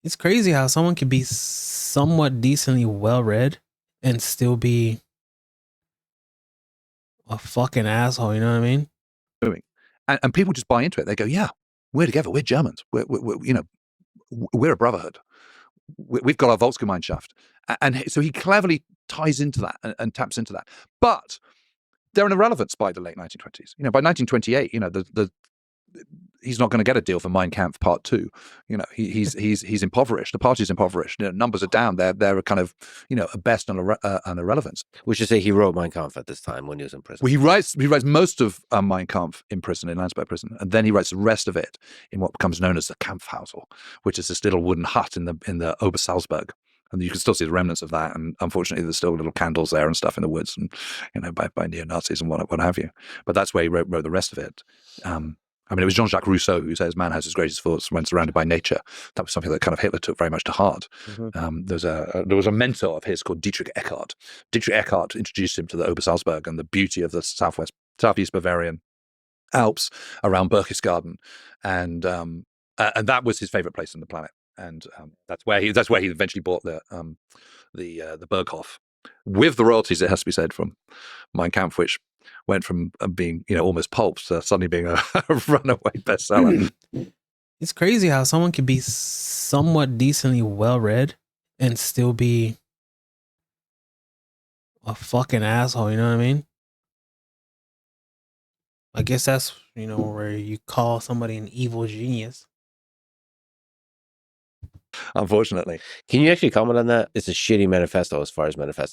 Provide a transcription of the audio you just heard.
It's crazy how someone can be somewhat decently well read and still be a fucking asshole. You know what I mean? Doing, and people just buy into it. They go, "Yeah, we're together. We're Germans. We're a brotherhood. We've got our Volksgemeinschaft." And so he cleverly ties into that and taps into that. But they're an irrelevance by the late 1920s. By 1928, he's not going to get a deal for Mein Kampf Part 2. He's impoverished. The party's impoverished. Numbers are down. They're a kind of at best an irrelevance. We should say he wrote Mein Kampf at this time when he was in prison. Well, he writes most of Mein Kampf in prison, in Landsberg prison, and then he writes the rest of it in what becomes known as the Kampfhausel, which is this little wooden hut in the Obersalzberg. And you can still see the remnants of that. And unfortunately, there's still little candles there and stuff in the woods, and by neo-Nazis and what have you. But that's where he wrote the rest of it. It was Jean-Jacques Rousseau who says man has his greatest thoughts when surrounded by nature. That was something that kind of Hitler took very much to heart. Mm-hmm. There was a mentor of his called Dietrich Eckart. Dietrich Eckart introduced him to the Obersalzberg and the beauty of the southeast Bavarian Alps around Berchtesgaden, and that was his favorite place on the planet. And that's where he eventually bought the Berghof, with the royalties, it has to be said, from Mein Kampf, which went from being almost pulp to suddenly being a runaway bestseller. It's crazy how someone can be somewhat decently well read and still be a fucking asshole. You know what I mean? I guess that's where you call somebody an evil genius. Unfortunately. Can you actually comment on that? It's a shitty manifesto as far as manifesto.